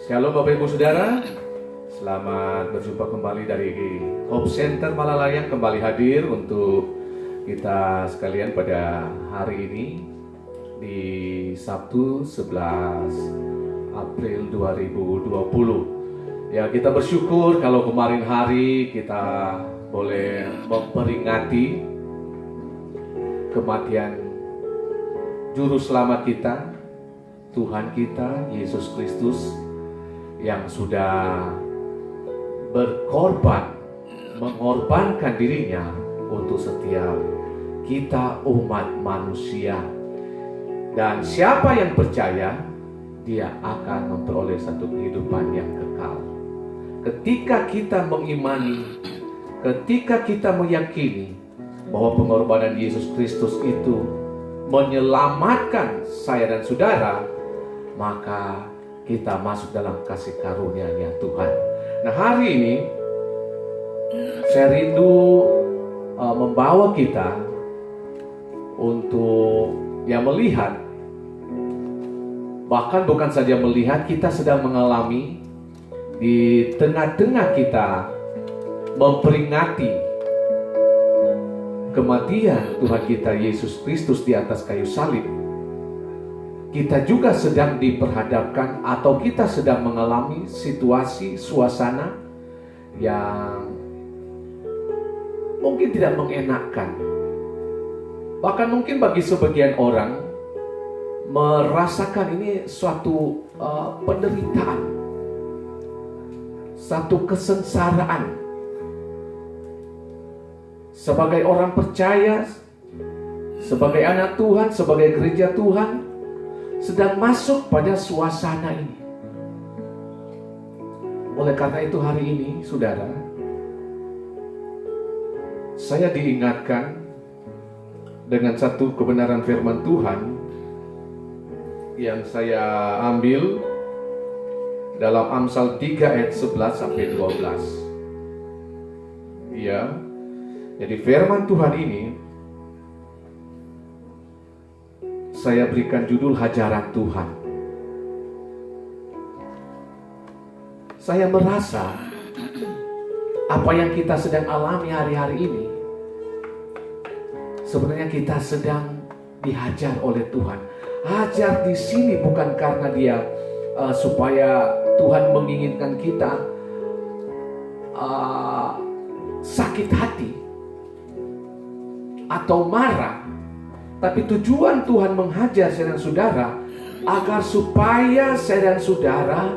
Shalom Bapak Ibu Saudara, selamat berjumpa kembali dari Hope Center Malalayang, kembali hadir untuk kita sekalian pada hari ini di Sabtu 11 April 2020. Ya, kita bersyukur kalau kemarin hari kita boleh memperingati kematian Juru Selamat kita, Tuhan kita Yesus Kristus, yang sudah berkorban, mengorbankan dirinya untuk setiap kita umat manusia. Dan siapa yang percaya, dia akan memperoleh satu kehidupan yang kekal. Ketika kita mengimani, ketika kita meyakini bahwa pengorbanan Yesus Kristus itu menyelamatkan saya dan saudara, maka kita masuk dalam kasih karunia-Nya Tuhan. Nah, hari ini saya rindu membawa kita untuk melihat, bahkan bukan saja melihat, kita sedang mengalami di tengah-tengah kita memperingati kematian Tuhan kita Yesus Kristus di atas kayu salib. Kita juga sedang diperhadapkan atau kita sedang mengalami situasi, suasana yang mungkin tidak mengenakkan. Bahkan mungkin bagi sebagian orang merasakan ini suatu penderitaan, satu kesengsaraan. Sebagai orang percaya, sebagai anak Tuhan, sebagai gereja Tuhan, sedang masuk pada suasana ini. Oleh karena itu hari ini, saudara, saya diingatkan dengan satu kebenaran firman Tuhan yang saya ambil dalam Amsal 3 ayat 11 sampai 12. Ya, jadi firman Tuhan ini saya berikan judul Hajaran Tuhan. Saya merasa apa yang kita sedang alami hari-hari ini, sebenarnya kita sedang dihajar oleh Tuhan. Hajar di sini bukan karena dia supaya Tuhan menginginkan kita sakit hati atau marah. Tapi tujuan Tuhan menghajar saya dan saudara agar supaya saya dan saudara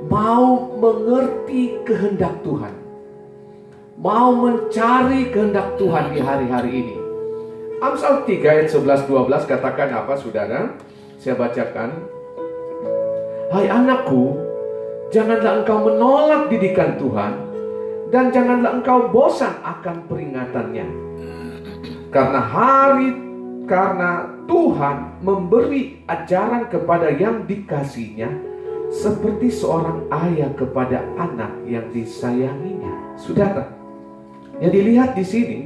mau mengerti kehendak Tuhan, mau mencari kehendak Tuhan di hari-hari ini. Amsal 3 ayat 11-12 katakan apa, saudara? Saya bacakan. Hai anakku, janganlah engkau menolak didikan Tuhan, dan janganlah engkau bosan akan peringatannya. Karena Tuhan memberi ajaran kepada yang dikasihinya, seperti seorang ayah kepada anak yang disayanginya. Saudara, yang dilihat di sini,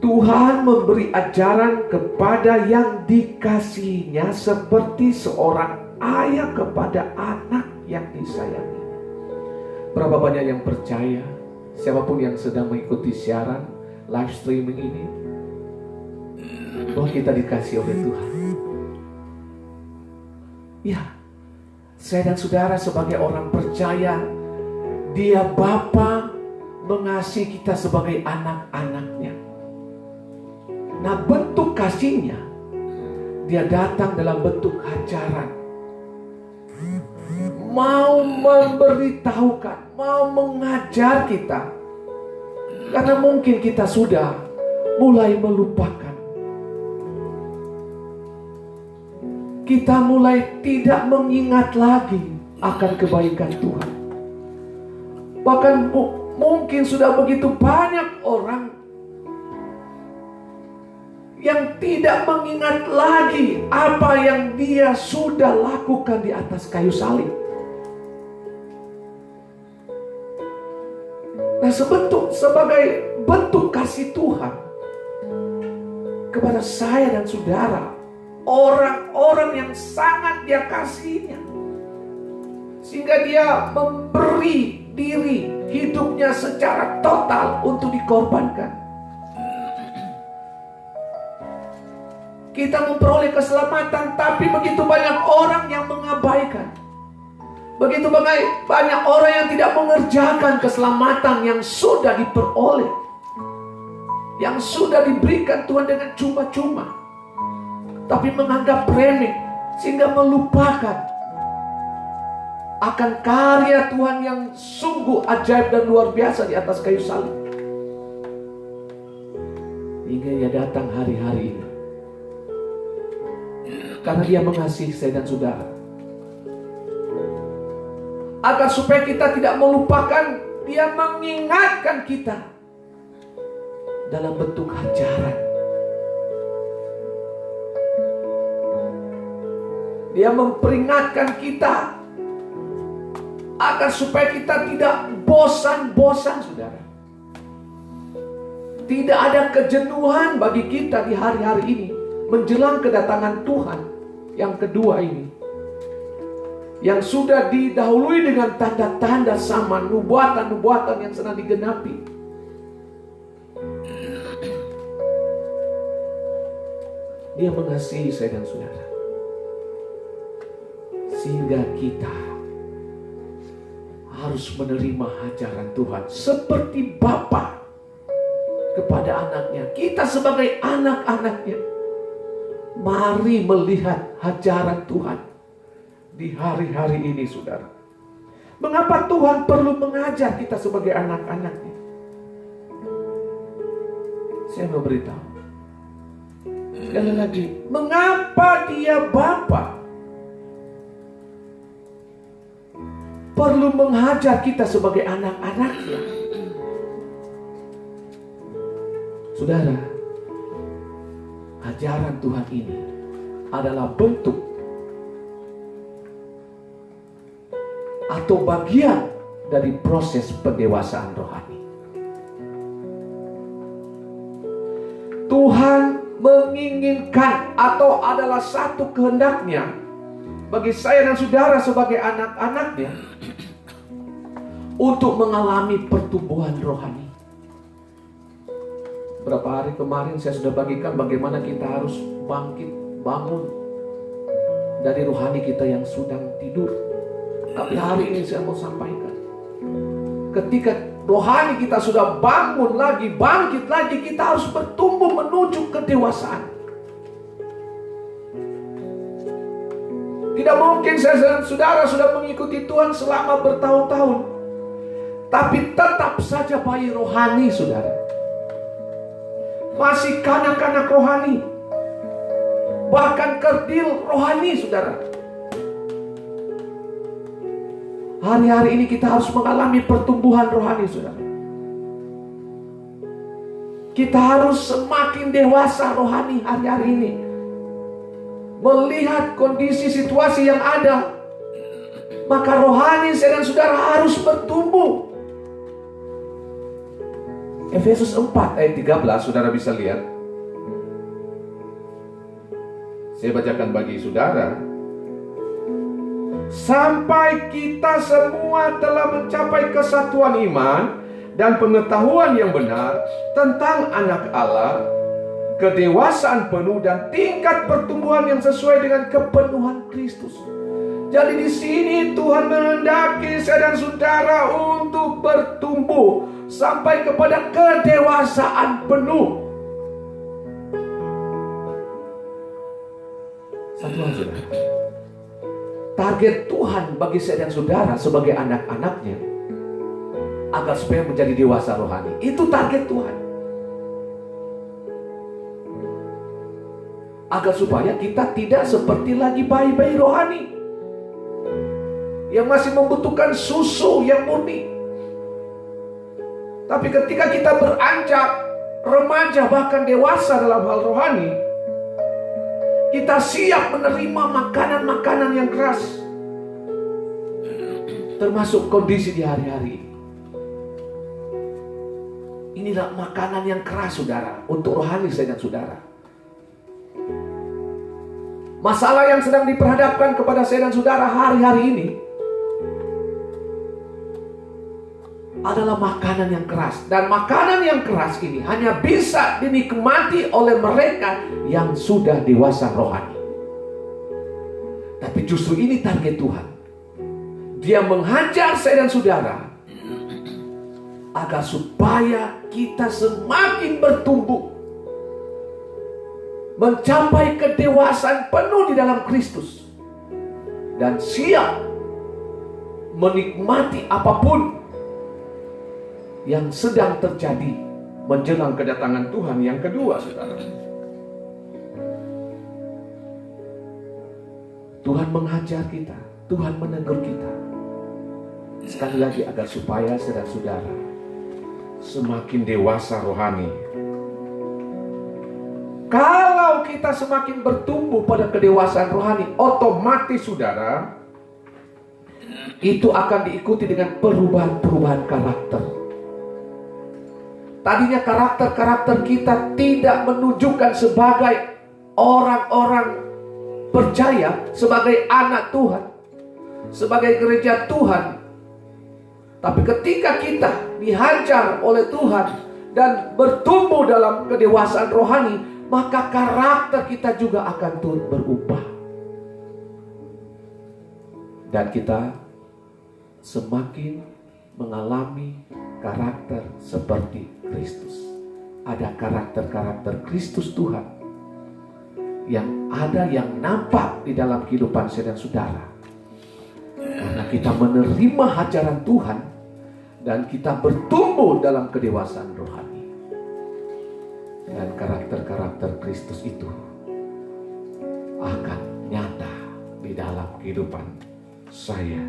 Tuhan memberi ajaran kepada yang dikasihinya seperti seorang ayah kepada anak yang disayangi. Berapa banyak yang percaya, siapapun yang sedang mengikuti siaran live streaming ini, bahwa kita dikasih oleh Tuhan. Ya, saya dan saudara sebagai orang percaya, Dia Bapa mengasihi kita sebagai anak-anaknya. Nah, bentuk kasihnya, Dia datang dalam bentuk hajaran. Mau memberitahukan, mau mengajar kita. Karena mungkin kita sudah mulai melupakan. Kita mulai tidak mengingat lagi akan kebaikan Tuhan. Bahkan mungkin sudah begitu banyak orang yang tidak mengingat lagi apa yang Dia sudah lakukan di atas kayu salib. Nah, sebagai bentuk kasih Tuhan kepada saya dan saudara, orang-orang yang sangat dia kasihinya. Sehingga dia memberi diri hidupnya secara total untuk dikorbankan. Kita memperoleh keselamatan, tapi begitu banyak orang yang mengabaikan. Begitu banyak orang yang tidak mengerjakan keselamatan yang sudah diperoleh, yang sudah diberikan Tuhan dengan cuma-cuma, tapi menganggap remeh, sehingga melupakan akan karya Tuhan yang sungguh ajaib dan luar biasa di atas kayu salib. Hingga dia datang hari-hari ini, karena dia mengasihi saya dan saudara. Agar supaya kita tidak melupakan, dia mengingatkan kita dalam bentuk ajaran. Dia memperingatkan kita agar supaya kita tidak bosan-bosan, saudara. Tidak ada kejenuhan bagi kita di hari-hari ini menjelang kedatangan Tuhan yang kedua ini, yang sudah didahului dengan tanda-tanda sama, nubuatan-nubuatan yang sedang digenapi. Dia mengasihi saya dan saudara, sehingga kita harus menerima ajaran Tuhan seperti Bapa kepada anaknya. Kita sebagai anak-anaknya, mari melihat ajaran Tuhan di hari-hari ini, saudara. Mengapa Tuhan perlu mengajar kita sebagai anak-anaknya? Saya mau beritahu sekali lagi, mengapa dia Bapa perlu menghajar kita sebagai anak-anaknya? Saudara, ajaran Tuhan ini adalah bentuk atau bagian dari proses pendewasaan rohani. Tuhan menginginkan atau adalah satu kehendaknya bagi saya dan saudara sebagai anak-anaknya untuk mengalami pertumbuhan rohani. Beberapa hari kemarin saya sudah bagikan bagaimana kita harus bangkit, bangun dari rohani kita yang sedang tidur. Tapi hari ini saya mau sampaikan, ketika rohani kita sudah bangun lagi, bangkit lagi, kita harus bertumbuh menuju kedewasaan. Tidak mungkin saya dan saudara sudah mengikuti Tuhan selama bertahun-tahun, tapi tetap saja bayi rohani, saudara. Masih kanak-kanak rohani, bahkan kerdil rohani, saudara. Hari-hari ini kita harus mengalami pertumbuhan rohani, saudara. Kita harus semakin dewasa rohani hari-hari ini. Melihat kondisi situasi yang ada, maka rohani saya dan saudara harus bertumbuh. Efesus 4 ayat 13, saudara bisa lihat. Saya bacakan bagi saudara. Sampai kita semua telah mencapai kesatuan iman dan pengetahuan yang benar tentang anak Allah, kedewasaan penuh dan tingkat pertumbuhan yang sesuai dengan kepenuhan Kristus. Jadi di sini Tuhan menghendaki saya dan saudara untuk bertumbuh sampai kepada kedewasaan penuh. Satu hal, saudara. Target Tuhan bagi saya dan saudara sebagai anak-anaknya agar supaya menjadi dewasa rohani. Itu target Tuhan. Agar supaya kita tidak seperti lagi bayi-bayi rohani yang masih membutuhkan susu yang murni. Tapi ketika kita beranjak remaja bahkan dewasa dalam hal rohani, kita siap menerima makanan-makanan yang keras, termasuk kondisi di hari-hari ini. Inilah makanan yang keras, saudara, untuk rohani saya dan saudara. Masalah yang sedang diperhadapkan kepada saya dan saudara hari-hari ini adalah makanan yang keras. Dan makanan yang keras ini hanya bisa dinikmati oleh mereka yang sudah dewasa rohani. Tapi justru ini target Tuhan. Dia menghajar saya dan saudara agar supaya kita semakin bertumbuh, mencapai kedewasaan penuh di dalam Kristus, dan siap menikmati apapun yang sedang terjadi menjelang kedatangan Tuhan yang kedua, saudara. Tuhan menghajar kita, Tuhan menegur kita. Sekali lagi agar supaya saudara-saudara semakin dewasa rohani. Kalau kita semakin bertumbuh pada kedewasaan rohani, otomatis saudara, itu akan diikuti dengan perubahan-perubahan karakter. Tadinya karakter-karakter kita tidak menunjukkan sebagai orang-orang percaya, sebagai anak Tuhan, sebagai gereja Tuhan. Tapi ketika kita dihajar oleh Tuhan dan bertumbuh dalam kedewasaan rohani, maka karakter kita juga akan turut berubah. Dan kita semakin mengalami karakter seperti Kristus. Ada karakter-karakter Kristus Tuhan yang ada, yang nampak di dalam kehidupan saya dan saudara. Karena kita menerima hajaran Tuhan dan kita bertumbuh dalam kedewasaan rohani. Dan karakter-karakter Kristus itu akan nyata di dalam kehidupan saya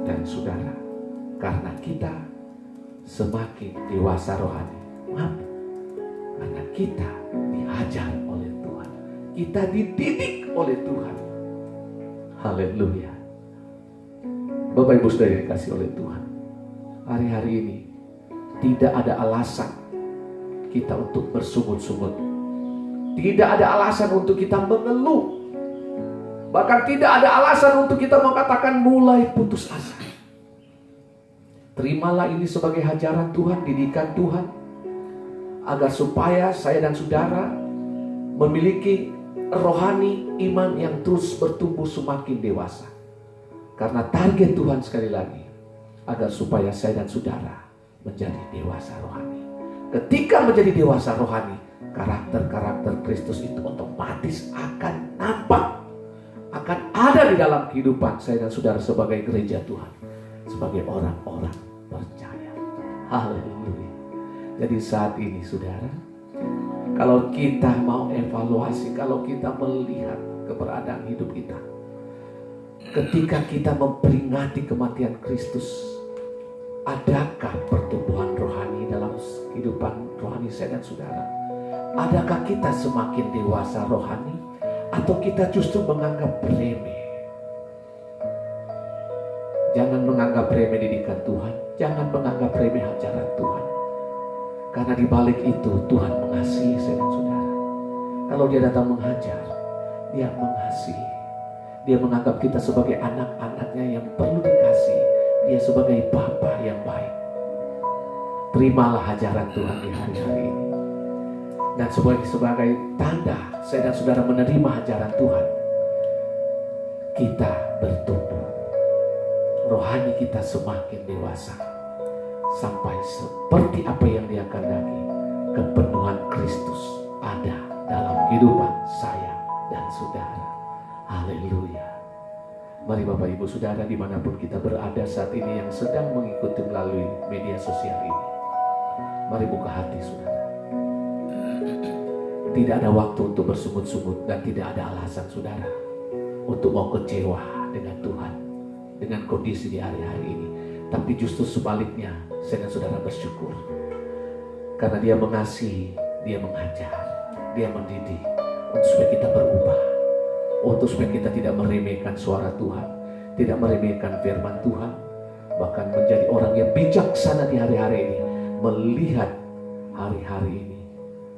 dan saudara. Karena kita semakin dewasa rohani. Karena kita diajar oleh Tuhan, kita dididik oleh Tuhan. Haleluya. Bapak Ibu Saudara yang dikasihi oleh Tuhan, hari-hari ini tidak ada alasan kita untuk bersungut-sungut. Tidak ada alasan untuk kita mengeluh. Bahkan tidak ada alasan untuk kita mengatakan mulai putus asa. Terimalah ini sebagai hajaran Tuhan, didikan Tuhan, agar supaya saya dan saudara memiliki rohani iman yang terus bertumbuh semakin dewasa. Karena target Tuhan sekali lagi, agar supaya saya dan saudara menjadi dewasa rohani. Ketika menjadi dewasa rohani, karakter-karakter Kristus itu otomatis akan nampak, akan ada di dalam kehidupan saya dan saudara sebagai gereja Tuhan, sebagai orang-orang percaya. Haleluya. Jadi saat ini saudara, kalau kita mau evaluasi, kalau kita melihat keberadaan hidup kita, ketika kita memperingati kematian Kristus, adakah pertumbuhan rohani dalam kehidupan rohani saya dan saudara? Adakah kita semakin dewasa rohani, atau kita justru menganggap remeh? Jangan menganggap remeh didikan Tuhan, jangan menganggap remeh ajaran Tuhan. Karena di balik itu Tuhan mengasihi saya dan saudara. Kalau Dia datang menghajar, Dia mengasihi. Dia menganggap kita sebagai anak-anaknya yang perlu dikasih. Dia sebagai Bapa yang baik. Terimalah hajaran Tuhan di hari-hari ini. Dan sebagai tanda saya dan saudara menerima hajaran Tuhan, kita bertumbuh. Rohani kita semakin dewasa. Sampai seperti apa yang Dia kehendaki, kepenuhan Kristus ada dalam kehidupan saya dan saudara. Haleluya. Mari Bapak Ibu Saudara dimanapun kita berada saat ini yang sedang mengikuti melalui media sosial ini, mari buka hati saudara. Tidak ada waktu untuk bersungut-sungut dan tidak ada alasan saudara untuk mau kecewa dengan Tuhan, dengan kondisi di hari-hari ini. Tapi justru sebaliknya, saya dan saudara bersyukur. Karena Dia mengasihi, Dia mengajar, Dia mendidik, untuk supaya kita berubah, untuk supaya kita tidak meremehkan suara Tuhan, tidak meremehkan firman Tuhan, bahkan menjadi orang yang bijaksana di hari-hari ini, melihat hari-hari ini,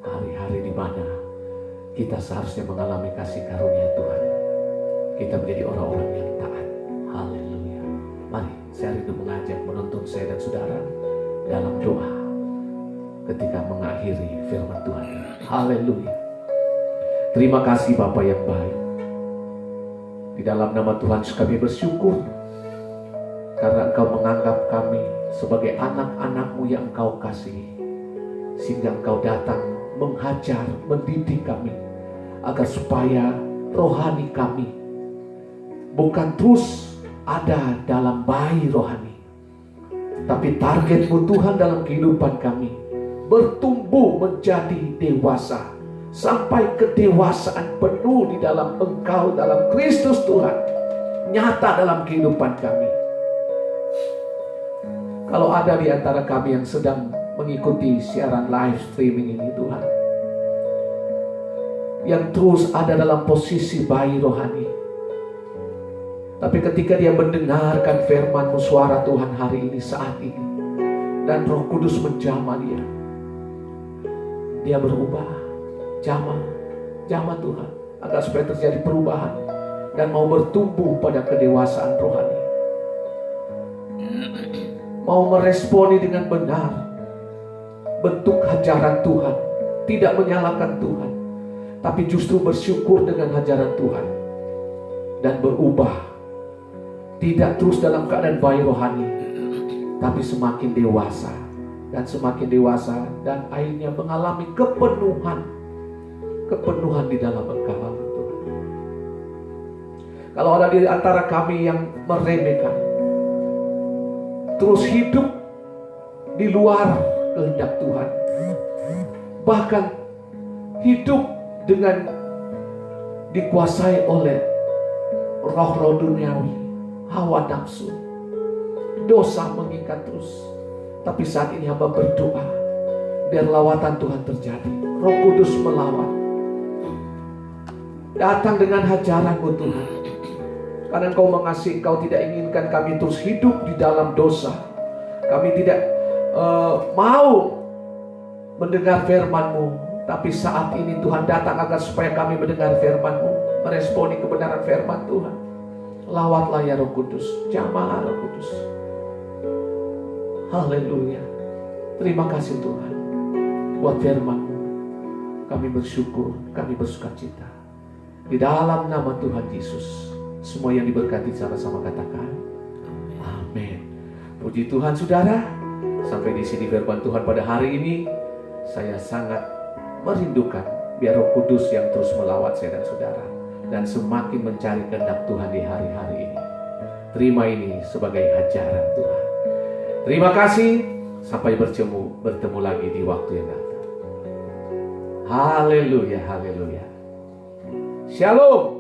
hari-hari di mana kita seharusnya mengalami kasih karunia Tuhan, kita menjadi orang-orang yang taat. Haleluya. Mari saya rindu mengajak menuntun saya dan saudara dalam doa ketika mengakhiri firman Tuhan. Haleluya. Terima kasih Bapa yang baik. Di dalam nama Tuhan kami bersyukur karena Engkau menganggap kami sebagai anak-anak-Mu yang Engkau kasihi, sehingga Engkau datang menghajar, mendidik kami agar supaya rohani kami bukan terus ada dalam bayi rohani, tapi target-Mu Tuhan dalam kehidupan kami bertumbuh menjadi dewasa sampai kedewasaan penuh di dalam Engkau, dalam Kristus Tuhan, nyata dalam kehidupan kami. Kalau ada di antara kami yang sedang mengikuti siaran live streaming ini Tuhan, yang terus ada dalam posisi bayi rohani, tapi ketika dia mendengarkan firman-Mu, suara Tuhan hari ini, saat ini, dan Roh Kudus menjamah dia berubah. Jamah Tuhan, agar supaya terjadi perubahan dan mau bertumbuh pada kedewasaan rohani, mau meresponi dengan benar bentuk hajaran Tuhan, tidak menyalahkan Tuhan, tapi justru bersyukur dengan hajaran Tuhan dan berubah, tidak terus dalam keadaan bayi rohani, tapi semakin dewasa dan akhirnya mengalami kepenuhan di dalam Engkau Tuhan. Kalau ada di antara kami yang meremehkan, terus hidup di luar kehendak Tuhan, bahkan hidup dengan dikuasai oleh roh-roh duniawi, hawa nafsu, dosa mengikat terus, tapi saat ini hamba berdoa, biar lawatan Tuhan terjadi, Roh Kudus melawat, datang dengan hajaran-Mu Tuhan. Karena Engkau mengasihi, Engkau tidak inginkan kami terus hidup di dalam dosa. Kami tidak mau mendengar firman-Mu. Tapi saat ini Tuhan datang agar supaya kami mendengar firman-Mu, meresponi kebenaran firman Tuhan. Lawatlah ya Roh Kudus, jamah Roh Kudus. Haleluya. Terima kasih Tuhan buat firman-Mu. Kami bersyukur, kami bersukacita. Di dalam nama Tuhan Yesus, semua yang diberkati sama-sama katakan amin. Puji Tuhan saudara. Sampai di sini firman Tuhan pada hari ini. Saya sangat merindukan biar Roh Kudus yang terus melawat saya dan saudara, dan semakin mencari kehendak Tuhan di hari-hari ini. Terima ini sebagai ajaran Tuhan. Terima kasih. Sampai bertemu lagi di waktu yang datang. Haleluya, haleluya. Shalom.